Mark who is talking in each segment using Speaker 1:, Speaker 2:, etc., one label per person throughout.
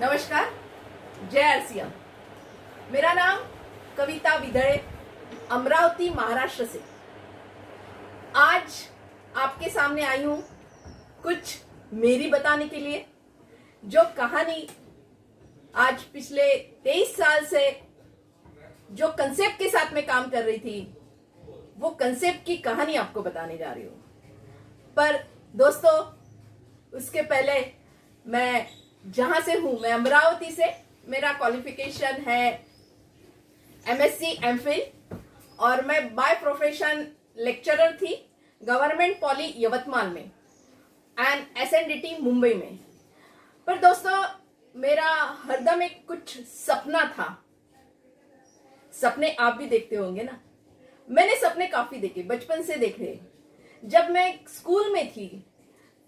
Speaker 1: नमस्कार, जय आरसीएम। मेरा नाम कविता विदळे, अमरावती महाराष्ट्र से। आज आपके सामने आई हूं कुछ मेरी बताने के लिए, जो कहानी आज पिछले 23 साल से जो कंसेप्ट के साथ में काम कर रही थी, वो कंसेप्ट की कहानी आपको बताने जा रही हूं। पर दोस्तों, उसके पहले मैं जहां से हूं, मैं अमरावती से। मेरा क्वालिफिकेशन है एमएससी एमफिल और मैं बाय प्रोफेशन लेक्चरर थी गवर्नमेंट पॉली यवतमाल में एंड एसएनडीटी मुंबई में। पर दोस्तों, मेरा हरदम एक कुछ सपना था। सपने आप भी देखते होंगे ना। मैंने सपने काफी देखे, बचपन से देखे। जब मैं स्कूल में थी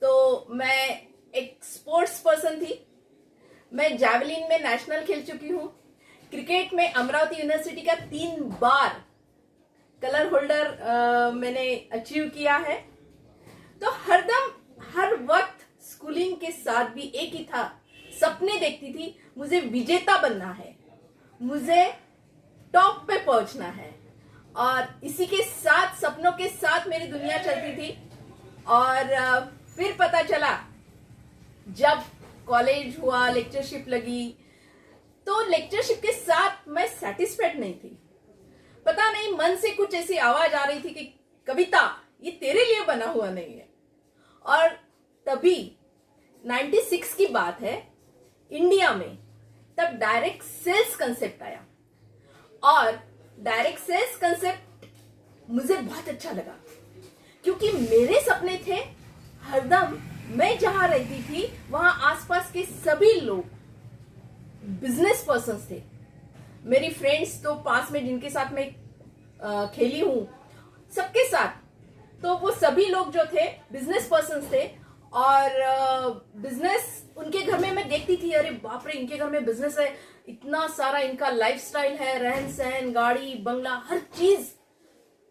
Speaker 1: तो मैं एक स्पोर्ट्स पर्सन थी। मैं जैवलिन में नेशनल खेल चुकी हूं। क्रिकेट में अमरावती यूनिवर्सिटी का 3 बार कलर होल्डर मैंने अचीव किया है। तो हर वक्त स्कूलिंग के साथ भी एक ही था, सपने देखती थी। मुझे विजेता बनना है, मुझे टॉप पे पहुंचना है, और इसी के साथ, सपनों के साथ मेरी दुनिया चलती थी। और फिर पता चला, जब कॉलेज हुआ, लेक्चरशिप लगी, तो लेक्चरशिप के साथ मैं सेटिस्फाइड नहीं थी। पता नहीं, मन से कुछ ऐसी आवाज आ रही थी कि कविता, ये तेरे लिए बना हुआ नहीं है। और तभी 96 की बात है, इंडिया में तब डायरेक्ट सेल्स कंसेप्ट आया। और डायरेक्ट सेल्स कंसेप्ट मुझे बहुत अच्छा लगा, क्योंकि मेरे सपने थे हरदम, मैं जहां रहती थी वहां आसपास के सभी लोग बिजनेस पर्सन्स थे। मेरी फ्रेंड्स तो पास में जिनके साथ मैं खेली हूं, सबके साथ तो वो सभी लोग जो थे बिजनेस पर्सन्स थे। और बिजनेस उनके घर में मैं देखती थी, अरे बाप रे, इनके घर में बिजनेस है, इतना सारा इनका लाइफस्टाइल है, रहन सहन, गाड़ी बंगला, हर चीज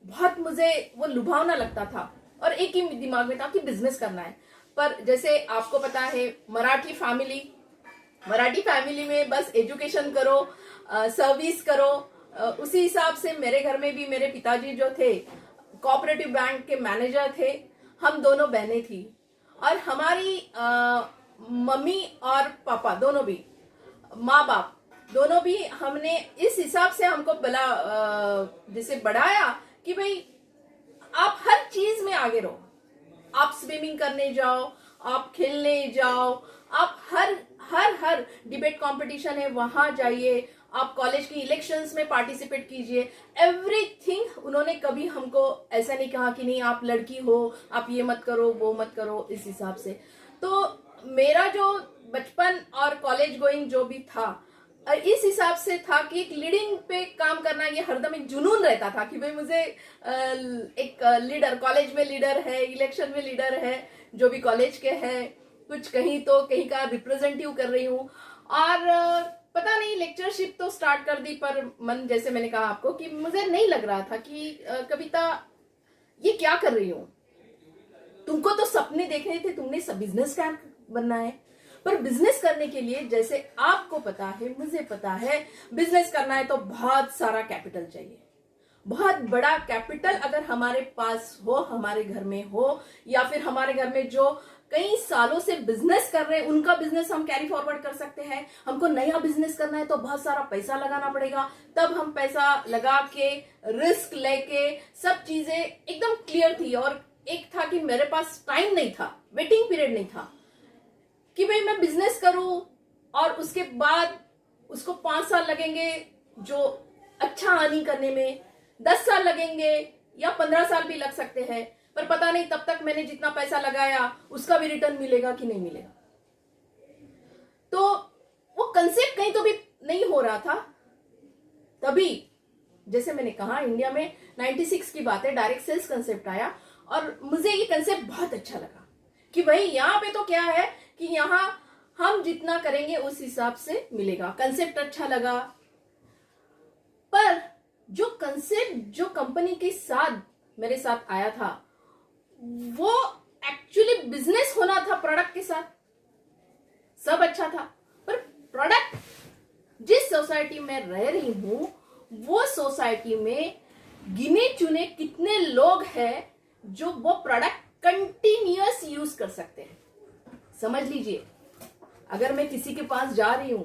Speaker 1: बहुत मुझे वो लुभावना लगता था। और एक ही दिमाग में था कि बिजनेस करना है। पर जैसे आपको पता है, मराठी फैमिली में बस एजुकेशन करो, सर्विस करो। उसी हिसाब से मेरे घर में भी मेरे पिताजी जो थे कोऑपरेटिव बैंक के मैनेजर थे। हम दोनों बहनें थी, और हमारी मम्मी और पापा दोनों भी, माँ बाप दोनों भी, हमने इस हिसाब से हमको जैसे बढ़ाया कि भाई आप हर चीज में आगे रहो। आप स्विमिंग करने जाओ, आप खेलने जाओ, आप हर डिबेट कंपटीशन है वहां जाइए, आप कॉलेज की इलेक्शंस में पार्टिसिपेट कीजिए। एवरीथिंग। उन्होंने कभी हमको ऐसा नहीं कहा कि नहीं आप लड़की हो, आप ये मत करो, वो मत करो। इस हिसाब से तो मेरा जो बचपन और कॉलेज गोइंग जो भी था, और इस हिसाब से था कि एक लीडिंग पे काम करना, ये हरदम एक जुनून रहता था कि भाई मुझे एक लीडर, कॉलेज में लीडर है, इलेक्शन में लीडर है, जो भी कॉलेज के हैं, कुछ कहीं तो कहीं का रिप्रेजेंटेटिव कर रही हूँ। और पता नहीं, लेक्चरशिप तो स्टार्ट कर दी, पर मन, जैसे मैंने कहा आपको, कि मुझे नहीं लग रहा था कि कविता ये क्या कर रही हूँ। तुमको तो सपने देख रहे थे, तुमने सब बिजनेस क्या बनना है। पर बिजनेस करने के लिए, जैसे आपको पता है, मुझे पता है, बिजनेस करना है तो बहुत सारा कैपिटल चाहिए। बहुत बड़ा कैपिटल अगर हमारे पास हो, हमारे घर में हो, या फिर हमारे घर में जो कई सालों से बिजनेस कर रहे हैं, उनका बिजनेस हम कैरी फॉरवर्ड कर सकते हैं। हमको नया बिजनेस करना है तो बहुत सारा पैसा लगाना पड़ेगा। तब हम पैसा लगा के, रिस्क लेके, सब चीजें एकदम क्लियर थी। और एक था कि मेरे पास टाइम नहीं था, वेटिंग पीरियड नहीं था कि भाई मैं बिजनेस करूं और उसके बाद उसको 5 साल लगेंगे जो अच्छा अर्निंग करने में, 10 साल लगेंगे, या 15 साल भी लग सकते हैं। पर पता नहीं तब तक मैंने जितना पैसा लगाया उसका भी रिटर्न मिलेगा कि नहीं मिलेगा। तो वो कंसेप्ट कहीं तो भी नहीं हो रहा था। तभी, जैसे मैंने कहा, इंडिया में 96 की बात है, डायरेक्ट सेल्स कंसेप्ट आया। और मुझे ये कंसेप्ट बहुत अच्छा लगा कि भाई यहाँ पे तो क्या है कि यहाँ हम जितना करेंगे उस हिसाब से मिलेगा। कंसेप्ट अच्छा लगा। पर जो कंसेप्ट जो कंपनी के साथ मेरे साथ आया था, वो एक्चुअली बिजनेस होना था प्रोडक्ट के साथ। सब अच्छा था, पर प्रोडक्ट जिस सोसाइटी में रह रही हूं वो सोसाइटी में गिने चुने कितने लोग हैं जो वो प्रोडक्ट कंटिन्यूअस यूज कर सकते हैं। समझ लीजिए, अगर मैं किसी के पास जा रही हूं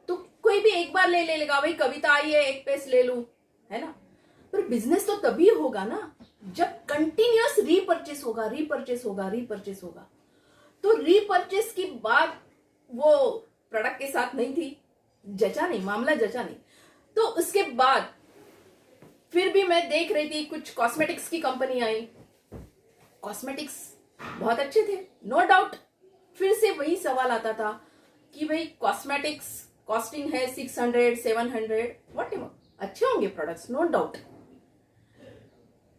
Speaker 1: तो कोई भी एक बार ले लेगा, भाई कविता आई है एक पेज ले लूं, है ना। पर बिजनेस तो तभी होगा ना जब कंटिन्यूअस रीपरचेस होगा, रीपरचेस होगा, रीपरचेस होगा। तो रीपरचेस की बात वो प्रोडक्ट के साथ नहीं थी, जचा नहीं, मामला जचा नहीं। तो उसके बाद फिर भी मैं देख रही थी, कुछ कॉस्मेटिक्स की कंपनी आई, कॉस्मेटिक्स बहुत अच्छे थे, नो डाउट। फिर से वही सवाल आता था कि भाई कॉस्मेटिक्स कॉस्टिंग है 600 700 वट एवर, अच्छे होंगे प्रोडक्ट्स, नो डाउट।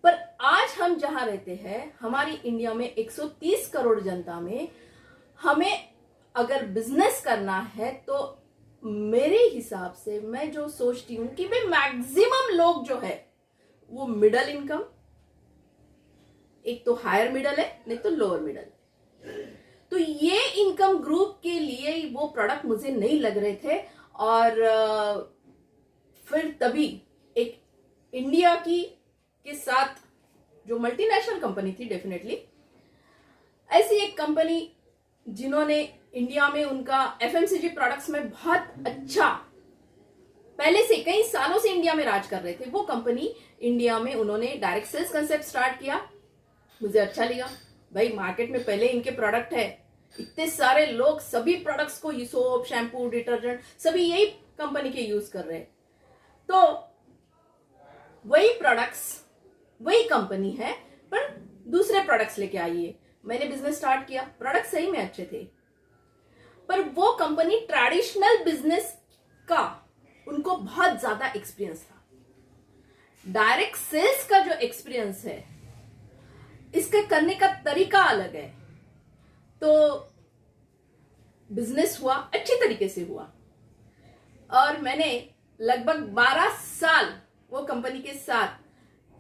Speaker 1: पर आज हम जहां रहते हैं, हमारी इंडिया में 130 करोड़ जनता में, हमें अगर बिजनेस करना है तो मेरे हिसाब से मैं जो सोचती हूं कि भाई मैक्सिमम लोग जो है वो मिडिल इनकम, एक तो हायर मिडिल है नहीं तो लोअर मिडिल, तो ये इनकम ग्रुप के लिए वो प्रोडक्ट मुझे नहीं लग रहे थे। और फिर तभी एक इंडिया की के साथ जो मल्टीनेशनल कंपनी थी, डेफिनेटली ऐसी एक कंपनी जिन्होंने इंडिया में उनका एफएमसीजी प्रोडक्ट्स में बहुत अच्छा, पहले से कई सालों से इंडिया में राज कर रहे थे, वो कंपनी इंडिया में उन्होंने डायरेक्ट सेल्स कंसेप्ट स्टार्ट किया। मुझे अच्छा लगा, भाई मार्केट में पहले इनके प्रोडक्ट है, इतने सारे लोग सभी प्रोडक्ट्स को, सोप, शैम्पू, डिटर्जेंट सभी यही कंपनी के यूज कर रहे हैं, तो वही प्रोडक्ट्स वही कंपनी है पर दूसरे प्रोडक्ट्स लेके आइए। मैंने बिजनेस स्टार्ट किया, प्रोडक्ट सही में अच्छे थे, पर वो कंपनी ट्रेडिशनल बिजनेस का उनको बहुत ज्यादा एक्सपीरियंस था। डायरेक्ट सेल्स का जो एक्सपीरियंस है, इसके करने का तरीका अलग है। तो बिजनेस हुआ, अच्छी तरीके से हुआ, और मैंने लगभग 12 साल वो कंपनी के साथ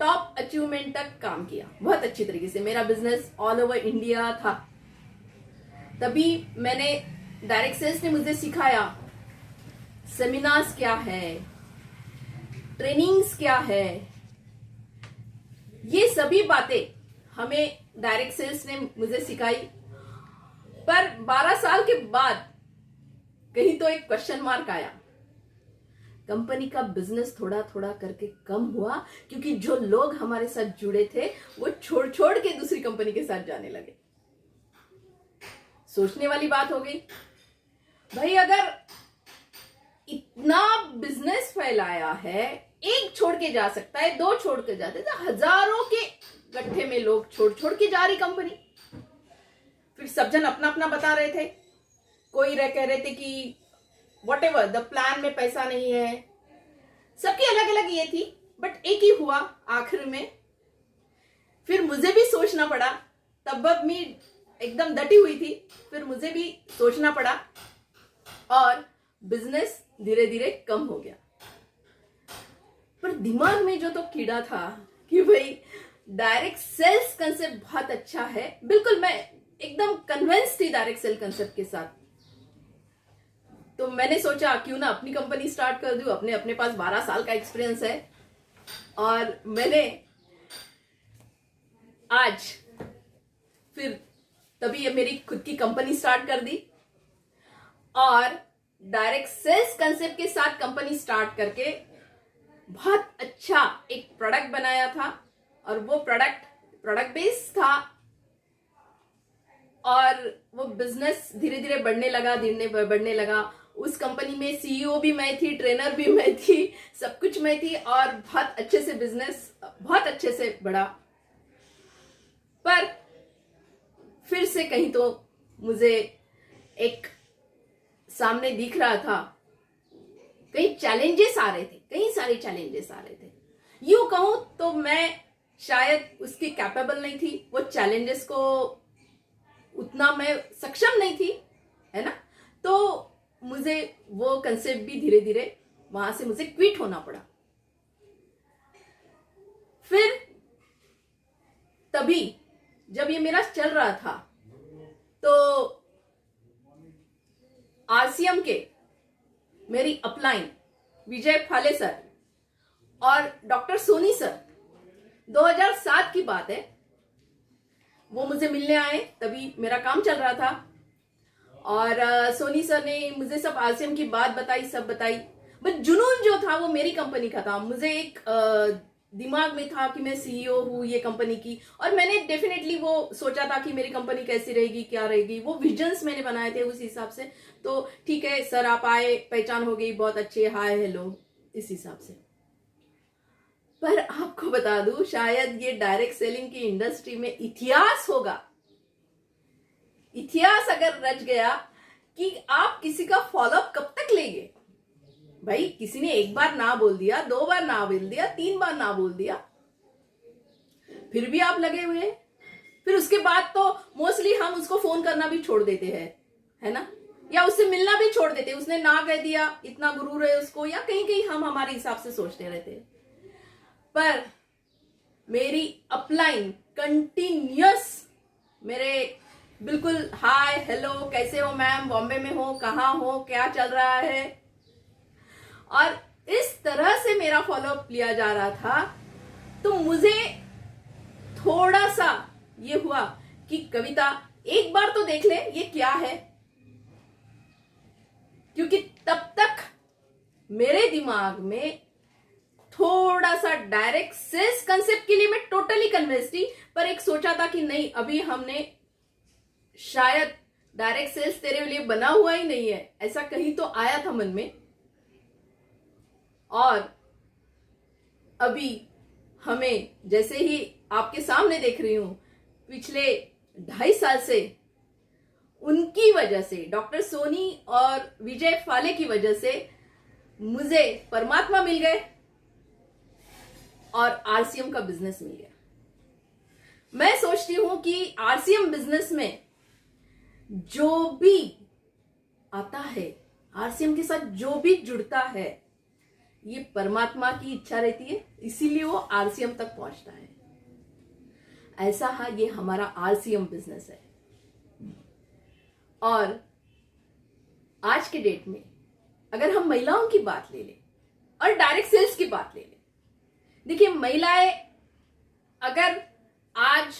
Speaker 1: टॉप अचीवमेंट तक काम किया, बहुत अच्छी तरीके से। मेरा बिजनेस ऑल ओवर इंडिया था। तभी मैंने, डायरेक्ट सेल्स ने मुझे सिखाया सेमिनार्स क्या है, ट्रेनिंग्स क्या है, ये सभी बातें हमें डायरेक्ट सेल्स ने मुझे सिखाई। पर 12 साल के बाद कहीं तो एक क्वेश्चन मार्क आया, कंपनी का बिजनेस थोड़ा थोड़ा करके कम हुआ, क्योंकि जो लोग हमारे साथ जुड़े थे वो छोड़ छोड़ के दूसरी कंपनी के साथ जाने लगे। सोचने वाली बात हो गई, भाई अगर इतना बिजनेस फैलाया है, एक छोड़ के जा सकता है, दो छोड़ के जाते, तो हजारों के गट्ठे में लोग छोड़ छोड़ के जा रही कंपनी। फिर सब जन अपना अपना बता रहे थे, कोई कह रहे थे कि वट एवर द प्लान में पैसा नहीं है, सबकी अलग अलग ये थी, बट एक ही हुआ आखिर में। फिर मुझे भी सोचना पड़ा, तब मैं एकदम डटी हुई थी, फिर मुझे भी सोचना पड़ा और बिजनेस धीरे धीरे कम हो गया। पर दिमाग में जो तो कीड़ा था कि भाई डायरेक्ट सेल्स कंसेप्ट बहुत अच्छा है, बिल्कुल मैं एकदम कन्विंस थी डायरेक्ट सेल कंसेप्ट के साथ। तो मैंने सोचा क्यों ना अपनी कंपनी स्टार्ट कर दूं, अपने पास 12 साल का एक्सपीरियंस है, और मैंने आज फिर तभी मेरी खुद की कंपनी स्टार्ट कर दी, और डायरेक्ट सेल्स कंसेप्ट के साथ कंपनी स्टार्ट करके बहुत अच्छा एक प्रोडक्ट बनाया था, और वो प्रोडक्ट बेस्ड था, और वो बिजनेस धीरे धीरे बढ़ने लगा। उस कंपनी में सीईओ भी मैं थी, ट्रेनर भी मैं थी, सब कुछ मैं थी, और बहुत अच्छे से बिजनेस बहुत अच्छे से बढ़ा। पर फिर से कहीं तो मुझे एक सामने दिख रहा था, कई चैलेंजेस आ रहे थे, कई सारे चैलेंजेस आ रहे थे। यूं कहूं तो मैं शायद उसकी कैपेबल नहीं थी, वो चैलेंजेस को उतना मैं सक्षम नहीं थी, है ना। तो मुझे वो कंसेप्ट भी धीरे धीरे वहां से मुझे क्विट होना पड़ा। फिर तभी जब ये मेरा चल रहा था, तो आरसीएम के मेरी अपलाइन विजय फाले सर और डॉक्टर सोनी सर, 2007 की बात है, वो मुझे मिलने आए, तभी मेरा काम चल रहा था। और सोनी सर ने मुझे सब आरसीएम की बात बताई, सब बताई। बट जुनून जो था वो मेरी कंपनी का था। मुझे एक दिमाग में था कि मैं सीईओ हूँ ये कंपनी की, और मैंने डेफिनेटली वो सोचा था कि मेरी कंपनी कैसी रहेगी, क्या रहेगी, वो विजन्स मैंने बनाए थे उस हिसाब से। तो ठीक है सर, आप आए, पहचान हो गई, बहुत अच्छे, हाय हेलो, इस हिसाब से। पर आपको बता दूं, शायद ये डायरेक्ट सेलिंग की इंडस्ट्री में इतिहास होगा, इतिहास अगर रच गया कि आप किसी का फॉलोअप कब तक लेंगे। भाई किसी ने एक बार ना बोल दिया, 2 बार ना बोल दिया, 3 बार ना बोल दिया, फिर भी आप लगे हुए हैं। फिर उसके बाद तो मोस्टली हम उसको फोन करना भी छोड़ देते हैं, है ना, या उससे मिलना भी छोड़ देते हैं। उसने ना कह दिया, इतना गुरूर है उसको, या कहीं कहीं हम हमारे हिसाब से सोचते रहते हैं। पर मेरी अपलाइन कंटिन्यूअस मेरे बिल्कुल हाय हेलो, कैसे हो मैम, बॉम्बे में हो, कहाँ हो, क्या चल रहा है, और इस तरह से मेरा फॉलोअप लिया जा रहा था। तो मुझे थोड़ा सा ये हुआ कि कविता एक बार तो देख ले ये क्या है, क्योंकि तब तक मेरे दिमाग में थोड़ा सा डायरेक्ट सेल्स कंसेप्ट के लिए मैं टोटली कन्विंस थी, पर एक सोचा था कि नहीं, अभी हमने शायद डायरेक्ट सेल्स तेरे लिए बना हुआ ही नहीं है, ऐसा कहीं तो आया था मन में। और अभी हमें, जैसे ही आपके सामने देख रही हूं, पिछले 2.5 साल से उनकी वजह से, डॉक्टर सोनी और विजय फाले की वजह से मुझे परमात्मा मिल गए और आरसीएम का बिजनेस मिल गया। मैं सोचती हूं कि आरसीएम बिजनेस में जो भी आता है, आरसीएम के साथ जो भी जुड़ता है, ये परमात्मा की इच्छा रहती है, इसीलिए वो आरसीएम तक पहुंचता है। ऐसा है, ये हमारा आरसीएम बिजनेस है। और आज के डेट में अगर हम महिलाओं की बात ले लें और डायरेक्ट सेल्स की बात ले लें, देखिए महिलाएं, अगर आज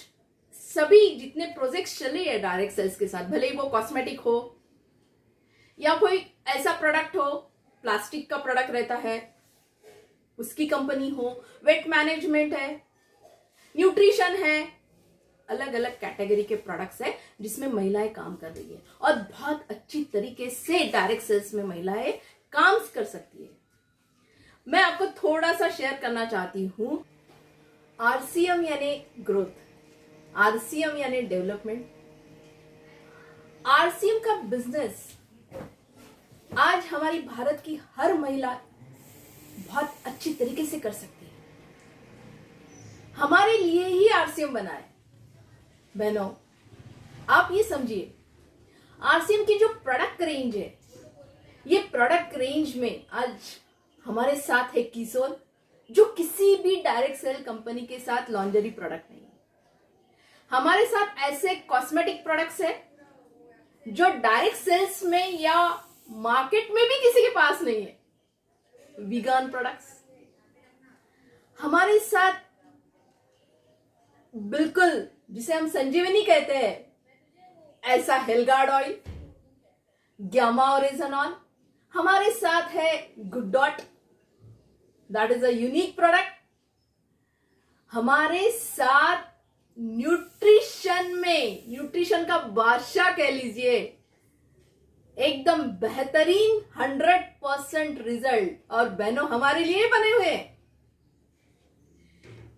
Speaker 1: सभी जितने प्रोजेक्ट्स चल रही है डायरेक्ट सेल्स के साथ, भले ही वो कॉस्मेटिक हो या कोई ऐसा प्रोडक्ट हो, प्लास्टिक का प्रोडक्ट रहता है उसकी कंपनी हो, वेट मैनेजमेंट है, न्यूट्रिशन है, अलग अलग कैटेगरी के प्रोडक्ट्स है जिसमें महिलाएं काम कर रही है, और बहुत अच्छी तरीके से डायरेक्ट सेल्स में महिलाएं काम कर सकती है। मैं आपको थोड़ा सा शेयर करना चाहती हूं। आरसीएम यानी ग्रोथ, आरसीएम यानी डेवलपमेंट। आरसीएम का बिजनेस आज हमारी भारत की हर महिला बहुत अच्छी तरीके से कर सकती है। हमारे लिए ही आरसीएम बना है। बहनों, आप ये समझिए, आरसीएम की जो प्रोडक्ट रेंज है, ये प्रोडक्ट रेंज में आज हमारे साथ है किशोर, जो किसी भी डायरेक्ट सेल कंपनी के साथ लॉन्जरी प्रोडक्ट नहीं है। हमारे साथ ऐसे कॉस्मेटिक प्रोडक्ट्स है जो डायरेक्ट सेल्स में या मार्केट में भी किसी के पास नहीं है। वीगन प्रोडक्ट्स हमारे साथ, बिल्कुल जिसे हम संजीवनी कहते हैं, ऐसा हेलगार्ड ऑयल, ग्यामा ओरिजिनॉल हमारे साथ है। Good dot, that is a unique product. हमारे साथ न्यूट्रिशन में, न्यूट्रिशन का बादशाह कह लीजिए, एकदम बेहतरीन 100% रिजल्ट, और बहनों हमारे लिए बने हुए हैं।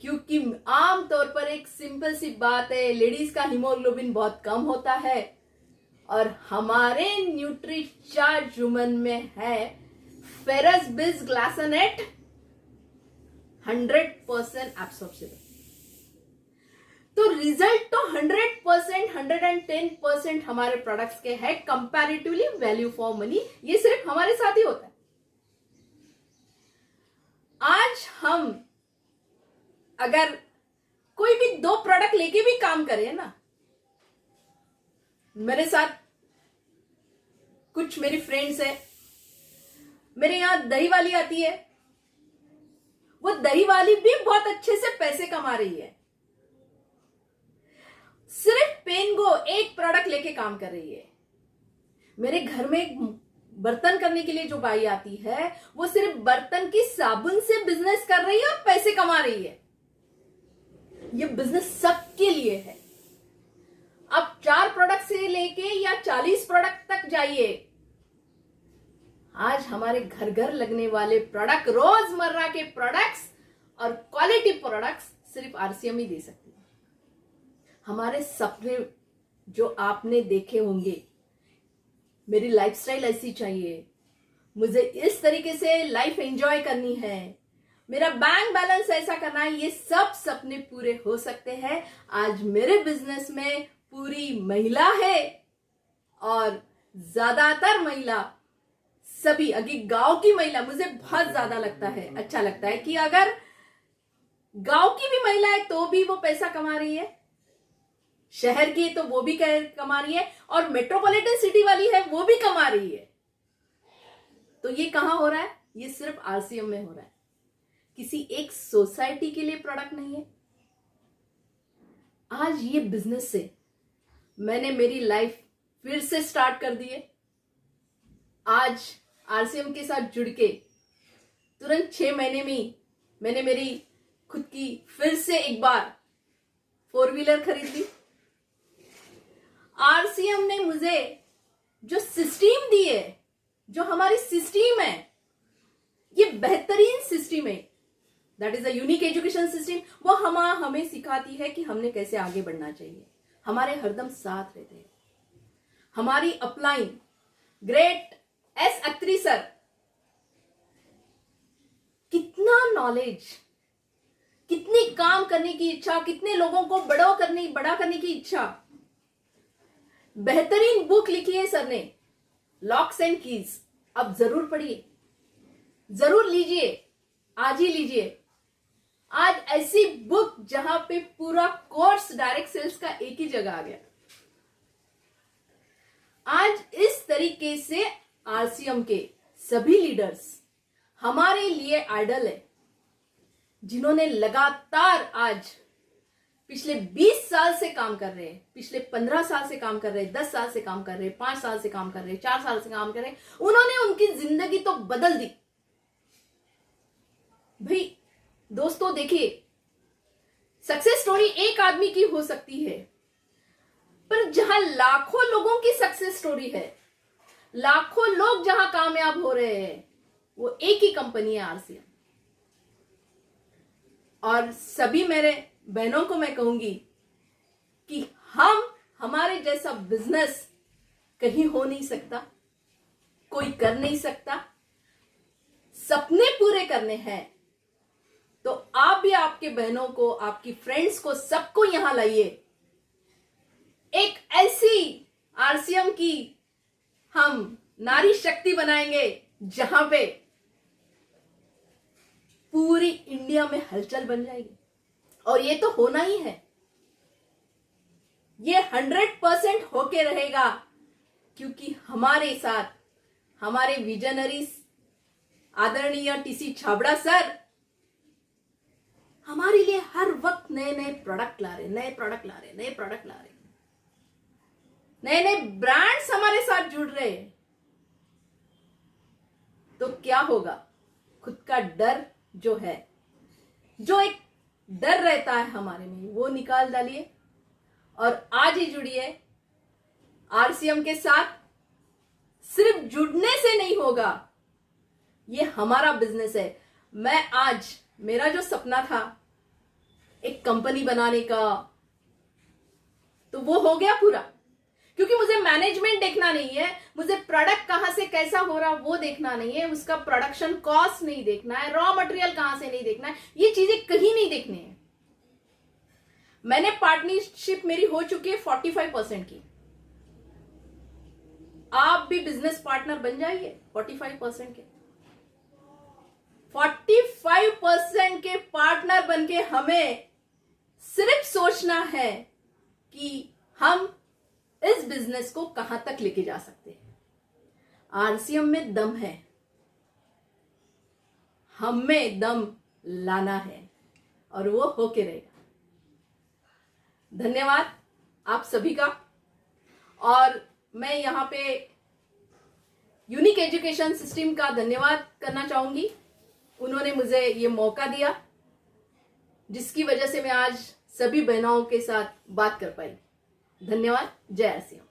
Speaker 1: क्योंकि आमतौर पर एक सिंपल सी बात है, लेडीज का हीमोग्लोबिन बहुत कम होता है, और हमारे न्यूट्रीचार्ज वुमन में है फेरस बिस ग्लासनेट 100% एब्सॉर्प्शन। तो रिजल्ट तो 100%, 110% हमारे प्रोडक्ट्स के है कंपैरेटिवली वैल्यू फॉर मनी। ये सिर्फ हमारे साथ ही होता है। आज हम अगर कोई भी 2 प्रोडक्ट लेके भी काम करें ना, मेरे साथ कुछ कुछ मेरी फ्रेंड्स है, मेरे यहाँ दही वाली आती है, वो दही वाली भी बहुत अच्छे से पैसे कमा रही है, सिर्फ पेनगो एक प्रोडक्ट लेके काम कर रही है। मेरे घर में बर्तन करने के लिए जो बाई आती है, वो सिर्फ बर्तन की साबुन से बिजनेस कर रही है और पैसे कमा रही है। ये बिजनेस सबके लिए है। आप 4 प्रोडक्ट से लेके या 40 प्रोडक्ट तक जाइए। आज हमारे घर घर लगने वाले प्रोडक्ट, रोजमर्रा के प्रोडक्ट्स और क्वालिटी प्रोडक्ट्स सिर्फ आरसीएम ही दे सकती है। हमारे सपने जो आपने देखे होंगे, मेरी लाइफस्टाइल ऐसी चाहिए, मुझे इस तरीके से लाइफ एंजॉय करनी है, मेरा बैंक बैलेंस ऐसा करना है, ये सब सपने पूरे हो सकते हैं। आज मेरे बिजनेस में पूरी महिला है और ज्यादातर महिला, सभी अभी गांव की महिला, मुझे बहुत ज्यादा लगता है, अच्छा लगता है कि अगर गांव की भी महिला है तो भी वो पैसा कमा रही है, शहर की तो वो भी कमा रही है, और मेट्रोपॉलिटन सिटी वाली है वो भी कमा रही है। तो ये कहां हो रहा है? ये सिर्फ आरसीएम में हो रहा है, किसी एक सोसाइटी के लिए प्रोडक्ट नहीं है। आज ये बिजनेस से मैंने मेरी लाइफ फिर से स्टार्ट कर दी है। आज आरसीएम के साथ जुड़ के तुरंत 6 महीने में ही मैंने मेरी खुद की फिर से एक बार 4 व्हीलर खरीद ली। आरसीएम ने मुझे जो सिस्टम दी है, जो हमारी सिस्टम है, ये बेहतरीन सिस्टम है, that is a unique education system. वो हमें सिखाती है कि हमने कैसे आगे बढ़ना चाहिए, हमारे हरदम साथ रहते हैं। हमारी अपलाइन ग्रेट एस अत्री सर, कितना नॉलेज, कितनी काम करने की इच्छा, कितने लोगों को बड़ा करने की इच्छा। बेहतरीन बुक लिखी है सर ने, लॉक्स एंड कीज। अब जरूर पढ़िए, जरूर लीजिए, आज ही लीजिए। आज ऐसी बुक जहां पे पूरा कोर्स डायरेक्ट सेल्स का एक ही जगह आ गया। आज इस तरीके से आरसीएम के सभी लीडर्स हमारे लिए आइडल है, जिन्होंने लगातार आज पिछले 20 साल से काम कर रहे हैं, पिछले 15 साल से काम कर रहे हैं, 10 साल से काम कर रहे हैं, 5 साल से काम कर रहे हैं, 4 साल से काम कर रहे हैं। उन्होंने उनकी जिंदगी तो बदल दी। भाई दोस्तों देखिए, सक्सेस स्टोरी एक आदमी की हो सकती है, पर जहां लाखों लोगों की सक्सेस स्टोरी है, लाखों लोग जहां कामयाब हो रहे हैं, वो एक ही कंपनी है, आरसीएम। और सभी मेरे बहनों को मैं कहूंगी कि हमारे जैसा बिजनेस कहीं हो नहीं सकता, कोई कर नहीं सकता। सपने पूरे करने हैं तो आप भी आपके बहनों को, आपकी फ्रेंड्स को, सबको यहां लाइए। एक ऐसी आरसीएम की हम नारी शक्ति बनाएंगे जहां पे पूरी इंडिया में हलचल बन जाएगी। और ये तो होना ही है, ये 100% होके रहेगा, क्योंकि हमारे साथ हमारे विजनरीज आदरणीय टीसी छाबड़ा सर हमारे लिए हर वक्त नए नए प्रोडक्ट ला रहे, नए प्रोडक्ट ला रहे, नए प्रोडक्ट ला रहे, नए नए ब्रांड्स हमारे साथ जुड़ रहे हैं। तो क्या होगा? खुद का डर जो है, जो एक डर रहता है हमारे में, वो निकाल डालिए और आज ही जुड़िए आरसीएम के साथ। सिर्फ जुड़ने से नहीं होगा, ये हमारा बिजनेस है। मैं आज, मेरा जो सपना था एक कंपनी बनाने का, तो वो हो गया पूरा, क्योंकि मुझे मैनेजमेंट देखना नहीं है, मुझे प्रोडक्ट कहां से कैसा हो रहा वो देखना नहीं है, उसका प्रोडक्शन कॉस्ट नहीं देखना है, रॉ मटेरियल कहां से नहीं देखना है, ये चीजें कहीं नहीं देखनी है। मैंने पार्टनरशिप मेरी हो चुकी है 45% की। आप भी बिजनेस पार्टनर बन जाइए 45% के। 45% के पार्टनर बनके हमें सिर्फ सोचना है कि हम इस बिजनेस को कहां तक लेके जा सकते हैं। आरसीएम में दम है, हम में दम लाना है और वो होके रहेगा। धन्यवाद आप सभी का। और मैं यहाँ पे यूनिक एजुकेशन सिस्टम का धन्यवाद करना चाहूंगी। उन्होंने मुझे ये मौका दिया जिसकी वजह से मैं आज सभी बहनों के साथ बात कर पाई। धन्यवाद। जय आरसीएम।